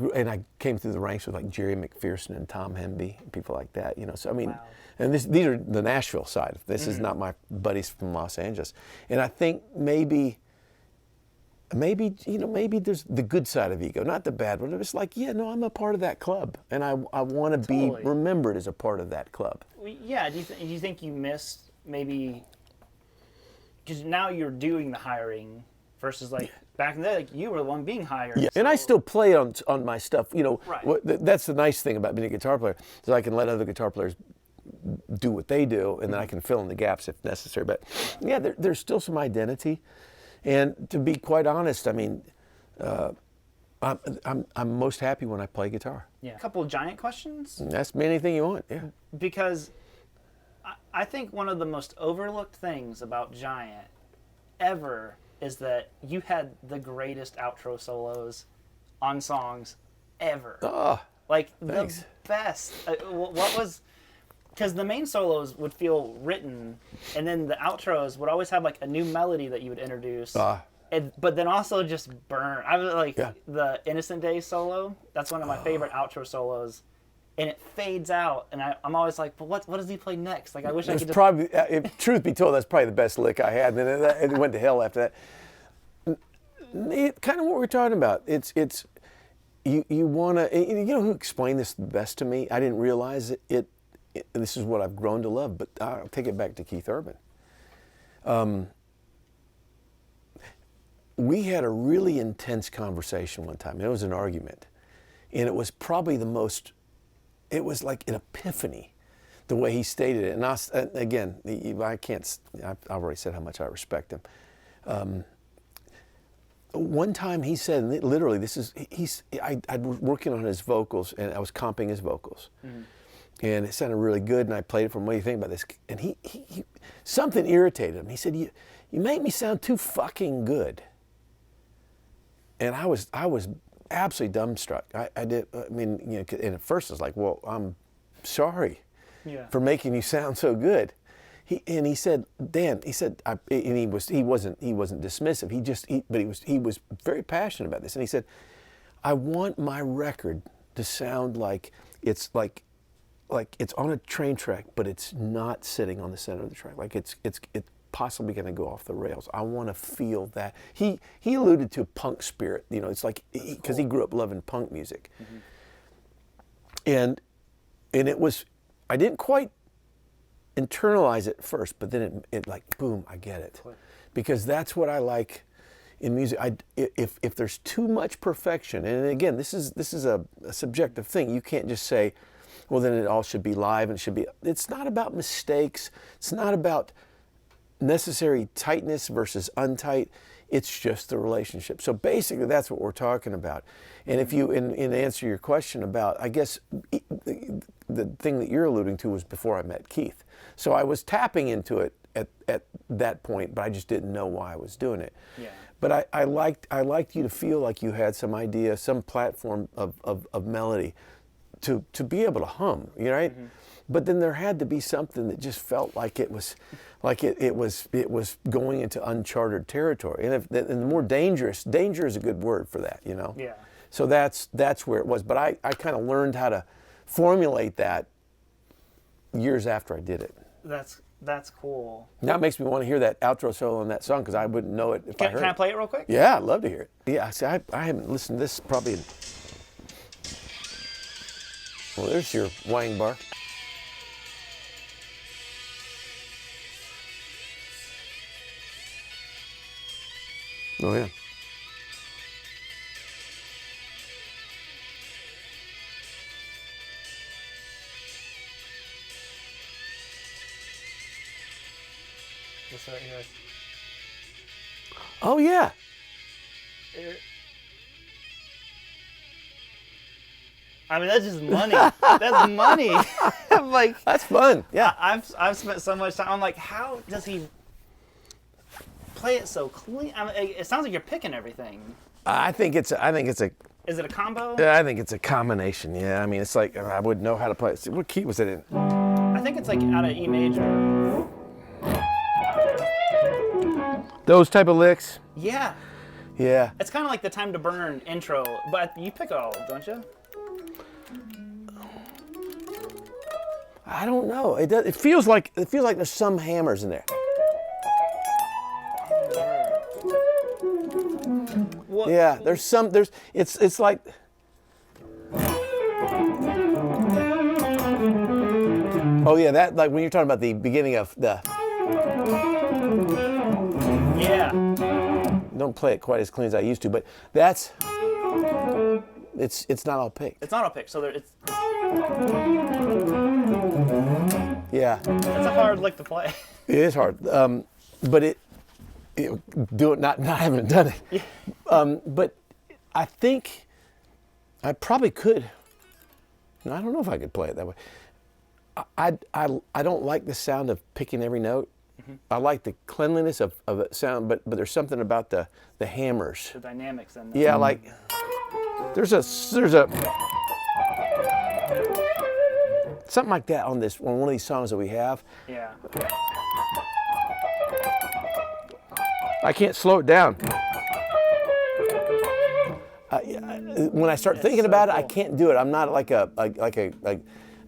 came through the ranks with like Jerry McPherson and Tom Hemby and people like that. So I mean, Wow. and these are the Nashville side. This is not my buddies from Los Angeles. And I think maybe there's the good side of ego, not the bad one. It's like, yeah, no, I'm a part of that club, and I want to be Totally. remembered as a part of that club. Well, yeah. Do you think you missed maybe? Because now you're doing the hiring versus like back in the day, like you were the one being hired. Yeah, and I still play on my stuff. Right. That's the nice thing about being a guitar player is I can let other guitar players do what they do, and then I can fill in the gaps if necessary. But yeah, there's still some identity, and to be quite honest, I mean, I'm most happy when I play guitar. Yeah. A couple of Giant questions. Ask me anything you want. Yeah. Because I think one of the most overlooked things about Giant ever is that you had the greatest outro solos on songs ever. Oh, Like thanks. the best. What was? Because the main solos would feel written, and then the outros would always have like a new melody that you would introduce. But then also just burn. I was like the Innocent Days solo. That's one of my favorite outro solos, and it fades out, and I'm always like, but what does he play next? Like I wish I could just. Probably, if truth be told, that's probably the best lick I had. And then it went to hell after that. Kind of what we're talking about. It's you want to. You know who explained this the best to me? I didn't realize it. This is what I've grown to love. But I'll take it back to Keith Urban. We had a really intense conversation one time. It was an argument, and it was probably the most. It was like an epiphany, the way he stated it. And again, I can't. I've already said how much I respect him. One time he said, and literally, I was working on his vocals, and I was comping his vocals, and it sounded really good. And I played it for him. What do you think about this? And he something irritated him. He said, "You make me sound too fucking good." And I was absolutely dumbstruck. I mean, and at first I was like, well, I'm sorry for making you sound so good. He said, Dan, he said, and he wasn't dismissive. He was very passionate about this. And he said, I want my record to sound like it's on a train track, but it's not sitting on the center of the track. Like it's possibly going to go off the rails. I want to feel that. He alluded to punk spirit. It's like because he grew up loving punk music, and it was. I didn't quite internalize it first, but then it like boom, I get it, because that's what I like in music. If there's too much perfection, and again, this is a subjective thing. You can't just say, well, then it all should be live and it should be. It's not about mistakes. It's not about necessary tightness versus untight. It's just the relationship. So basically that's what we're talking about. And if you in answer your question about, I guess the thing that you're alluding to was before I met Keith. So I was tapping into it at that point, but I just didn't know why I was doing it. Yeah. But I liked you to feel like you had some idea, some platform of melody to be able to hum, right? But then there had to be something that just felt like it was going into uncharted territory. And the more danger is a good word for that, Yeah. So that's where it was. But I kind of learned how to formulate that years after I did it. That's cool. Now it makes me want to hear that outro solo on that song because I wouldn't know it if I heard Can I it. play it real quick? Yeah, I'd love to hear it. Yeah, see, I haven't listened to this probably in... Well, there's your wang bar. Oh, yeah. This right here. Oh, yeah. I mean, that's just money. That's money. I'm like, That's fun. Yeah. I've spent so much time. I'm like, how does he play it so clean? I mean, it sounds like you're picking everything. I think it's a Is it a combo? I think it's a combination. Yeah, I mean, it's like I would know how to play it. What key was it in? I think it's like out of E major. Those type of licks. Yeah. Yeah. It's kind of like the Time to Burn intro, but you pick it all, don't you? I don't know. It does. It feels like there's some hammers in there. What? Yeah, there's some. It's like. Oh yeah, that like when you're talking about the beginning of the. Yeah. Don't play it quite as clean as I used to, but that's. It's not all picked. It's not all picked, so it's Yeah, a hard lick to play. it is hard. But it do it not having done it. Yeah. But I think I probably could. I don't know if I could play it that way. I don't like the sound of picking every note. Mm-hmm. I like the cleanliness of the sound, but there's something about the hammers. The dynamics and Yeah, like there's a something like that on one of these songs that we have. yeah. I can't slow it down. When I start thinking so about it, I cool. can't do it. I'm not like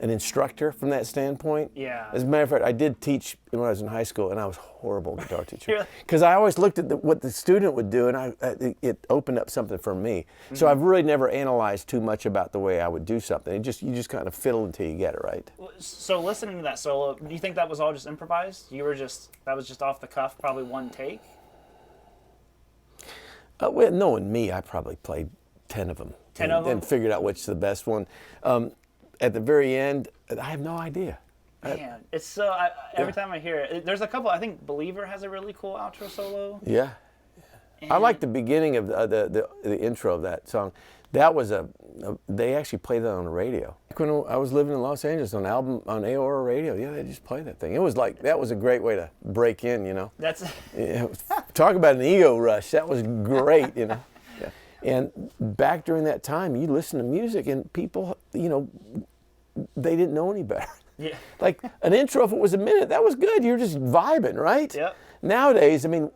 an instructor from that standpoint. Yeah. As a matter of fact, I did teach when I was in high school, and I was a horrible guitar teacher Really? because I always looked at what the student would do, and it opened up something for me. Mm-hmm. So I've really never analyzed too much about the way I would do something. You just kind of fiddle until you get it right. So listening to that solo, do you think that was all just improvised? That was just off the cuff, probably one take? Well, knowing me, I probably played 10 of them. 10 of them? And figured out which is the best one. At the very end, I have no idea. Man, it's so. Every time I hear it, there's a couple. I think Believer has a really cool outro solo. Yeah. I like the beginning of the intro of that song. That was they actually played that on the radio. When I was living in Los Angeles, on AOR radio, yeah, they just played that thing. It was like, that was a great way to break in, you know. That's. Yeah, talk about an ego rush. That was great, you know. Yeah. And back during that time, you listen to music and people, you know, they didn't know any better. Yeah. Like an intro, if it was a minute, that was good. You're just vibing, right? Yep. Nowadays, I mean,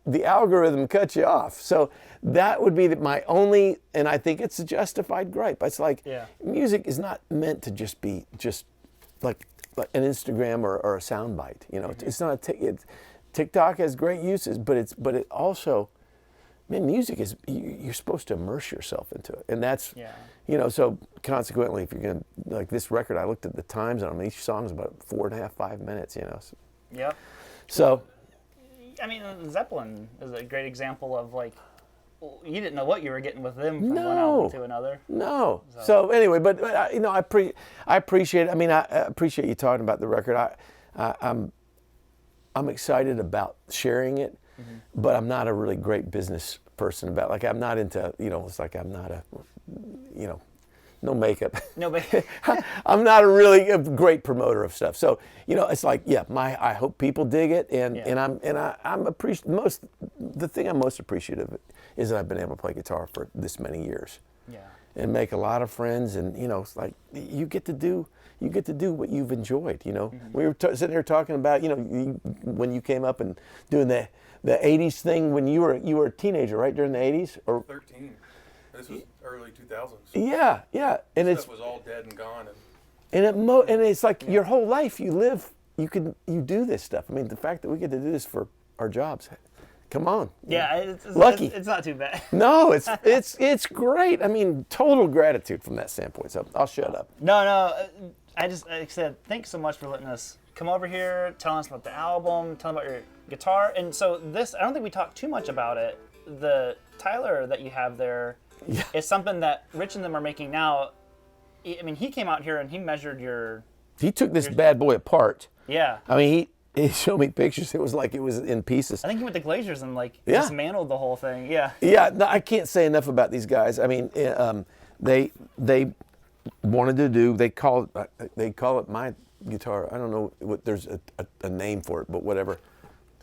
the algorithm cuts you off. So that would be my only, and I think it's a justified gripe. It's like, music is not meant to just be like an Instagram or a soundbite. You know, it's not TikTok has great uses, but it also, man, music is, you're supposed to immerse yourself into it, and that's, you know. So consequently, if you're gonna, like this record, I looked at the times on them. Each song's about 4.5, 5 minutes. You know. Yep. So. I mean, Zeppelin is a great example of like, you didn't know what you were getting with them from one album to another. No. So anyway, but you know, I appreciate it. I mean, I appreciate you talking about the record. I'm excited about sharing it, but I'm not a really great business person about. Like, I'm not into, you know, it's like I'm not a, you know, no makeup. No, but I'm not a great promoter of stuff. So, you know, it's like, I hope people dig it, and I'm the thing I'm most appreciative of is that I've been able to play guitar for this many years. Yeah. And make a lot of friends, and you know, it's like you get to do what you've enjoyed. You know, we were sitting here talking about, you know, when you came up and doing the '80s thing when you were a teenager, right, during the '80s or 13. This was early 2000s. Yeah, and Stuff was all dead and gone. And it's like your whole life you do this stuff. I mean, the fact that we get to do this for our jobs, come on. Yeah, it's lucky. It's not too bad. No, it's great. I mean, total gratitude from that standpoint. So I'll shut up. No. I just, like I said, thanks so much for letting us come over here, telling us about the album, telling about your guitar. And so I don't think we talked too much about it. The Tyler that you have there. Yeah. It's something that Rich and them are making now. I mean, he came out here and he measured He took this bad boy apart. Yeah. I mean, he showed me pictures. It was like it was in pieces. I think he went to Glazier's and dismantled the whole thing. Yeah. Yeah. No, I can't say enough about these guys. I mean, they wanted to do. They call it my guitar. I don't know what there's a name for it, but whatever.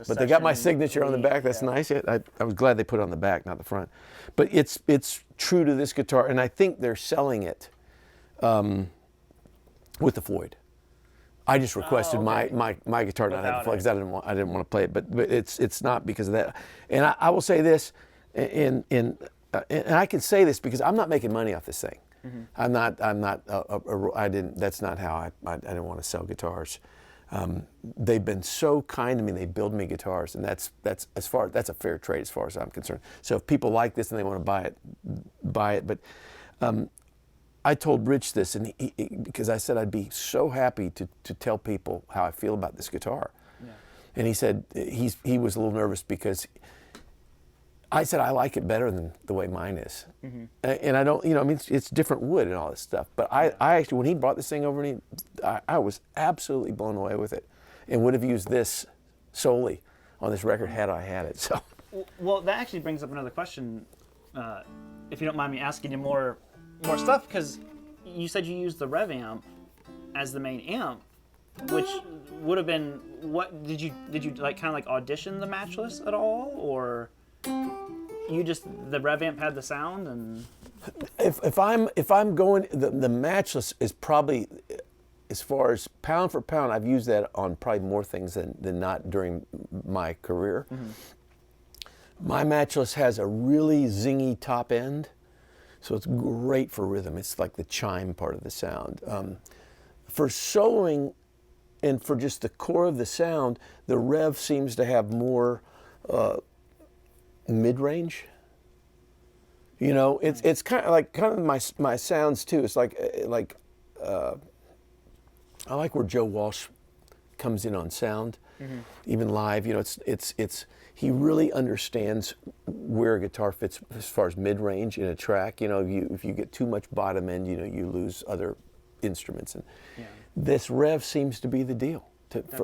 But they got my session signature on the lead, back. That's yeah. nice. I was glad they put it on the back, not the front. But it's true to this guitar, and I think they're selling it with the Floyd. I just requested okay. my guitar not have the Without Floyd it. because I didn't want to play it. But it's not because of that. And I will say this, and I can say this because I'm not making money off this thing. I'm not. I didn't. That's not how I didn't want to sell guitars. They've been so kind to me. They build me guitars, and that's a fair trade as far as I'm concerned. So if people like this and they want to buy it. But I told Rich this, and because I said I'd be so happy to tell people how I feel about this guitar. Yeah. And he said he was a little nervous because I said I like it better than the way mine is. And I don't, I mean, it's different wood and all this stuff. But I actually, when he brought this thing over, I was absolutely blown away with it, and would have used this solely on this record had I had it. So. Well, that actually brings up another question. If you don't mind me asking you more stuff, because you said you used the rev amp as the main amp, which would have been what did you like kind of like audition the matchless at all, or you just the rev amp had the sound? And if I'm going, the matchless is probably, as far as pound for pound, I've used that on probably more things than not during my career. My matchless has a really zingy top end, so it's great for rhythm. It's like the chime part of the sound. For soloing and for just the core of the sound, the rev seems to have more mid-range. It's kind of my sounds too. It's like I like where Joe Walsh comes in on sound, even live. It's he really understands where a guitar fits as far as mid-range in a track. If you get too much bottom end, you lose other instruments, and this rev seems to be the deal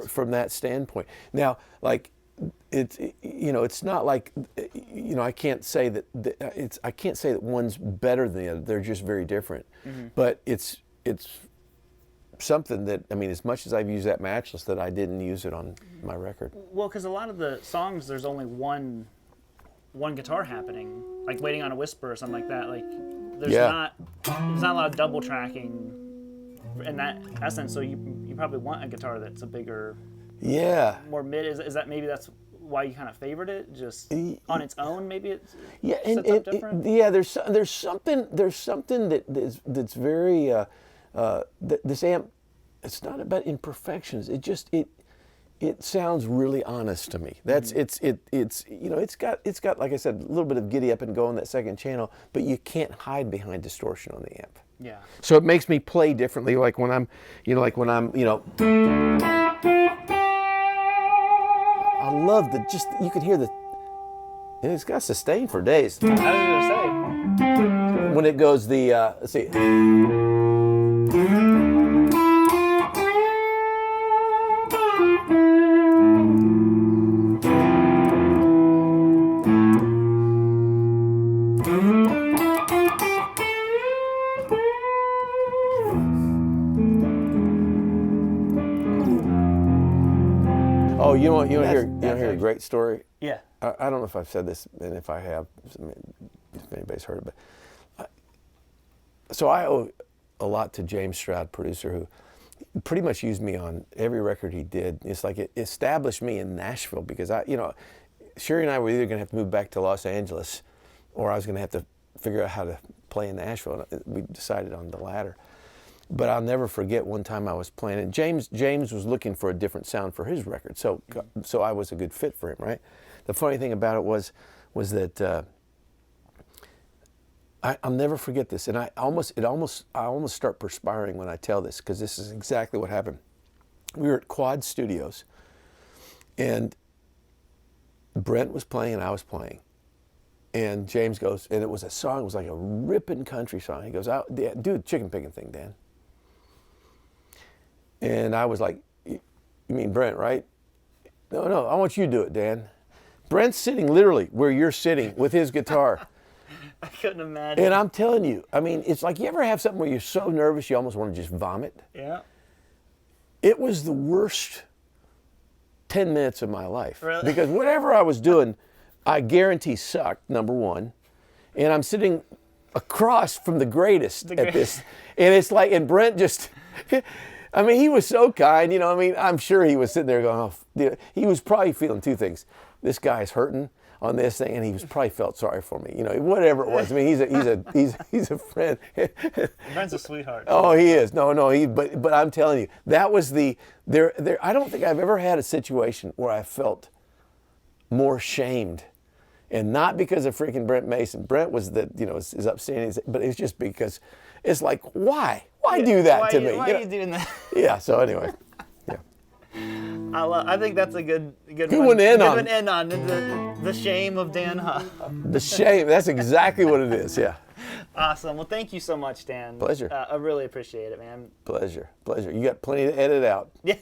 from that standpoint. Now, like it's not like I can't say that one's better than the other. They're just very different. But it's something that, I mean, as much as I've used that matchless, that I didn't use it on my record. Well, because a lot of the songs, there's only one guitar happening, like Waiting on a Whisper or something like that. Like there's not a lot of double tracking in that essence. So you probably want a guitar that's a bigger, more mid. Is that maybe that's why you kind of favored it, just on its own? Maybe it sets up different. There's something that's very this amp. It's not about imperfections. It sounds really honest to me. That's it's got like I said, a little bit of giddy up and go on that second channel, but you can't hide behind distortion on the amp. Yeah. So it makes me play differently. Like when I'm I love you could hear it's got sustain for days. I was gonna say. When it goes let's see. Oh, you want to hear a great story? Yeah. I don't know if I've said this, and if I have, if anybody's heard it, but so I owe a lot to James Strat, producer, who pretty much used me on every record he did. It's like it established me in Nashville because Sherry and I were either going to have to move back to Los Angeles, or I was going to have to figure out how to play in Nashville. And we decided on the latter. But I'll never forget one time I was playing, and James was looking for a different sound for his record, so I was a good fit for him, right? The funny thing about it was that I'll never forget this, and I almost start perspiring when I tell this, because this is exactly what happened. We were at Quad Studios, and Brent was playing and I was playing, and James goes, and it was like a ripping country song. He goes, "Dude, chicken picking thing, Dan." And I was like, "You mean Brent, right?" No, I want you to do it, Dan." Brent's sitting literally where you're sitting with his guitar. I couldn't imagine. And I'm telling you, I mean, it's like, you ever have something where you're so nervous you almost want to just vomit? Yeah. It was the worst 10 minutes of my life. Really? Because whatever I was doing, I guarantee sucked, number one. And I'm sitting across from the greatest at this. And it's like, and Brent just, I mean, he was so kind, you know, I mean, I'm sure he was sitting there going, oh, you know, he was probably feeling two things. This guy's hurting on this thing, and he was probably felt sorry for me, you know, whatever it was. I mean, he's a friend. Brent's a sweetheart. Oh, he is. No, but I'm telling you, that was there. I don't think I've ever had a situation where I felt more shamed, and not because of freaking Brent Mason. Brent was is upstanding, but it's just because it's like, why do that to me? Why are you doing that? Yeah. So anyway, yeah. I think that's a good one to end on. Good end on the shame of Dan Huff. The shame. That's exactly what it is. Yeah. Awesome. Well, thank you so much, Dan. Pleasure. I really appreciate it, man. Pleasure. You got plenty to edit out. Yeah.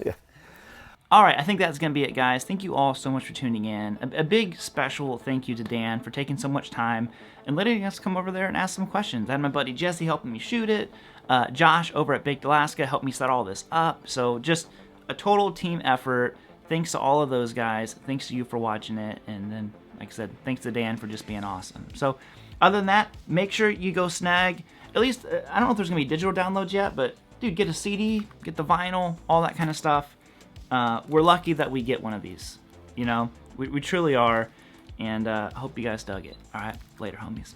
Yeah. All right, I think that's going to be it, guys. Thank you all so much for tuning in. A big special thank you to Dan for taking so much time and letting us come over there and ask some questions. I had my buddy Jesse helping me shoot it. Josh over at Baked Alaska helped me set all this up. So just a total team effort. Thanks to all of those guys. Thanks to you for watching it. And then, like I said, thanks to Dan for just being awesome. So other than that, make sure you go snag, at least, I don't know if there's going to be digital downloads yet, but dude, get a CD, get the vinyl, all that kind of stuff. We're lucky that we get one of these. You know, we truly are. And I hope you guys dug it. All right, later, homies.